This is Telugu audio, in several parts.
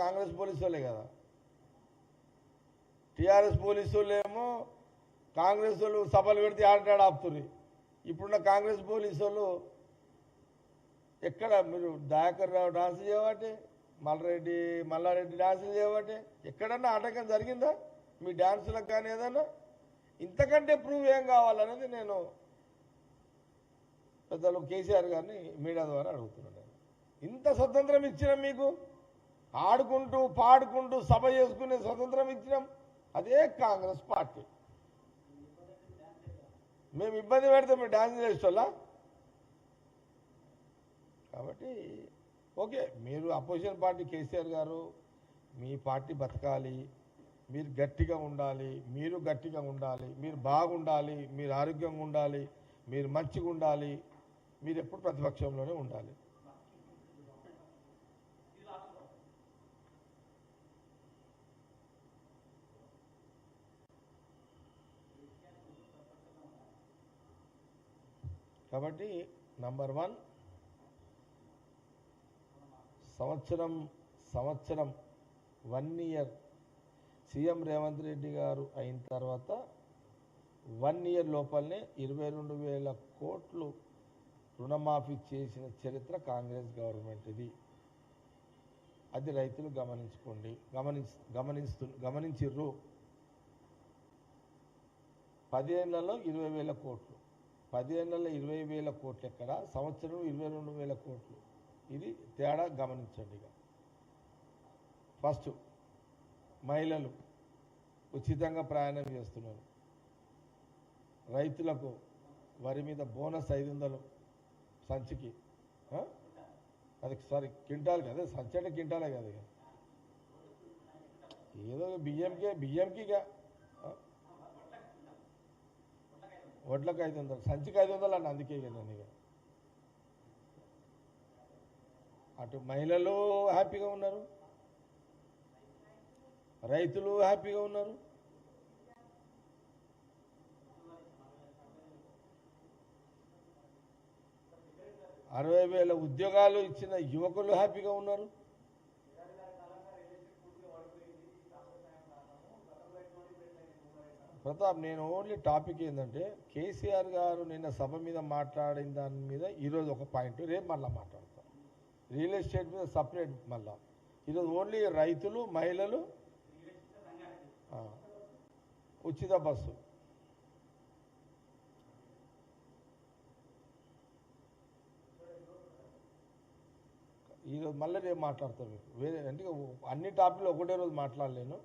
కాంగ్రెస్ పోలీసు వాళ్ళే కదా. టీఆర్ఎస్ పోలీసు వాళ్ళు ఏమో కాంగ్రెస్ వాళ్ళు సభలు పెడితే ఆడాడు ఆపుతున్నారు. ఇప్పుడున్న కాంగ్రెస్ పోలీసు వాళ్ళు ఎక్కడ మీరు దయాకర్ రావు డాన్స్ చేయబట్టే, మల్లారెడ్డి డాన్సులు చేయబట్టే ఎక్కడన్నా ఆటంకం జరిగిందా మీ డాన్సులకు కానీ ఏదన్నా? ఇంతకంటే ప్రూవ్ ఏం కావాలనేది నేను పెద్దలు కేసీఆర్ గారిని మీడియా ద్వారా అడుగుతున్నాను. ఇంత స్వతంత్రం ఇచ్చినాం మీకు, ఆడుకుంటూ పాడుకుంటూ సభ చేసుకునే స్వతంత్రం ఇచ్చినాం. అదే కాంగ్రెస్ పార్టీ. మేము ఇబ్బంది పెడితే మీరు డాన్స్ చేసేవాళ్ళ? కాబట్టి ఓకే, మీరు అపోజిషన్ పార్టీ కేసీఆర్ గారు, మీ పార్టీ బతకాలి, మీరు గట్టిగా ఉండాలి, మీరు గట్టిగా ఉండాలి, మీరు బాగుండాలి, మీరు ఆరోగ్యంగా ఉండాలి, మీరు మంచిగా ఉండాలి, మీరు ఎప్పుడు ప్రతిపక్షంలోనే ఉండాలి. కాబట్టి నంబర్ 1, సంవత్సరం 1 ఇయర్ సీఎం రేవంత్ రెడ్డి గారు అయిన తర్వాత 1 ఇయర్ లోపలనే 22,000 కోట్లు రుణమాఫీ చేసిన చరిత్ర కాంగ్రెస్ గవర్నమెంట్ ఇది. అది రైతులు గమనించుకోండి, గమనించిర్రు. 10 ఏళ్లలో 20,000 కోట్లు, 10 ఏళ్లలో 20,000 కోట్లు ఎక్కడ, సంవత్సరం 22,000 కోట్లు. ఇది తేడా గమనించండి. ఇక ఫస్ట్, మహిళలు ఉచితంగా ప్రయాణం చేస్తున్నారు. రైతులకు వరి మీద బోనస్ 500 సంచికి, అది సారీ క్వింటాల్ కదా, సంచి అంటే క్వింటాలే కదా, ఏదో బియ్యంకి వడ్లకు 500, సంచికి 500 అన్న, అందుకే నేను ఇక అటు మహిళలు హ్యాపీగా ఉన్నారు, రైతులు హ్యాపీగా ఉన్నారు. అరవై 60,000 ఉద్యోగాలు ఇచ్చిన యువకులు హ్యాపీగా ఉన్నారు. ప్రతాప్, నేను ఓన్లీ టాపిక్ ఏంటంటే కేసీఆర్ గారు నిన్న సభ మీద మాట్లాడిన దాని మీద ఈరోజు ఒక పాయింట్, రేపు మళ్ళీ మాట్లాడతాం. రియల్ ఎస్టేట్ మీద సపరేట్ మళ్ళా. ఈరోజు ఓన్లీ రైతులు, మహిళలు, ఉచిత బస్సు. ఈరోజు మళ్ళీ రేపు మాట్లాడతాం. మీకు వేరే అంటే అన్ని టాపిక్లు ఒకటే రోజు మాట్లాడలేను.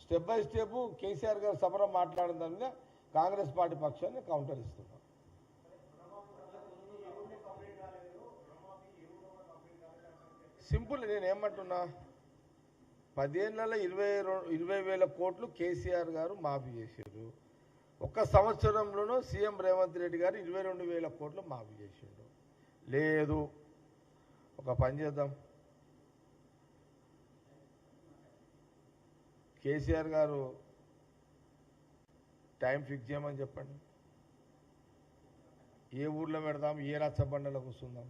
స్టెప్ బై స్టెప్ కేసీఆర్ గారు సభలో మాట్లాడిన దాని మీద కాంగ్రెస్ పార్టీ పక్షాన్ని కౌంటర్ ఇస్తున్నాం. సింపుల్, నేనేమంటున్నా, 10 ఏళ్లలో 20,000 కోట్లు కేసీఆర్ గారు మాఫీ చేశారు. ఒక్క సంవత్సరంలోనూ సీఎం రేవంత్ రెడ్డి గారు 22,000 కోట్లు మాఫీ చేశాడు. లేదు, ఒక పని చేద్దాం, కేసీఆర్ గారు టైం ఫిక్స్ చేయమని చెప్పండి. ఏ ఊర్లో పెడదాం, ఏ రచ్చబండలో కూర్చుందాం,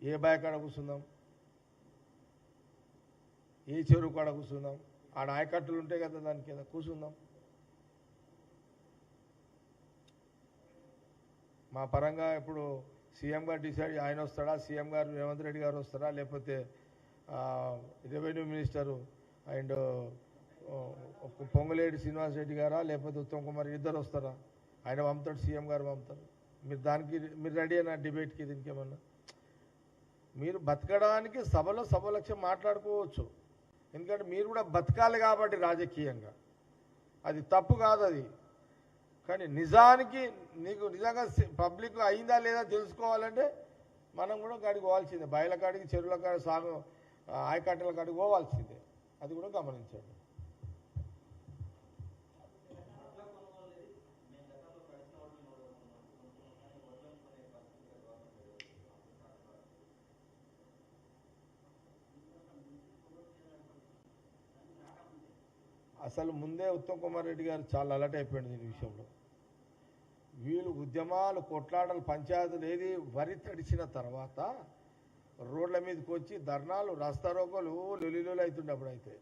ఏ బాయ్ కాడ కూర్చుందాం, ఏ చెరువు కాడ కూర్చుందాం, ఆడ ఆయకట్టులు ఉంటాయి కదా, దాని కింద కూర్చుందాం. మా పరంగా ఇప్పుడు సీఎం గారు డిసైడ్, ఆయన వస్తాడా, సీఎం గారు రేవంత్ రెడ్డి గారు వస్తారా, లేకపోతే revenue minister and Ponguleti Srinivas Reddy గారా, లేకపోతే ఉత్తమ్ కుమార్, ఇద్దరు వస్తారా? ఆయన పంపుతాడు, సీఎం గారు పంపుతారు. మీరు రెడీ అయినా డిబేట్కి? దీనికి ఏమన్నా మీరు బతకడానికి సభలక్ష్యం మాట్లాడుకోవచ్చు, ఎందుకంటే మీరు కూడా బతకాలి కాబట్టి రాజకీయంగా. అది తప్పు కాదు అది. కానీ నిజానికి నీకు నిజంగా పబ్లిక్ అయిందా లేదా తెలుసుకోవాలంటే మనం కూడా కాడికి పోవాల్సిందే, బయల కాడికి, చెరువుల కాడి, సాగు ఆయకట్టల కాడికి పోవాల్సిందే. అది కూడా గమనించండి. అసలు ముందే ఉత్తమ్ కుమార్ రెడ్డి గారు చాలా అలర్ట్ అయిపోయింది దీని విషయంలో. వీళ్ళు ఉద్యమాలు కొట్లాటలు పంచాయతీలు ఏది వరి తడిచిన తర్వాత రోడ్ల మీదకి వచ్చి ధర్నాలు రస్తారోకోలు లొలిలోలు అవుతుండే అప్పుడైతే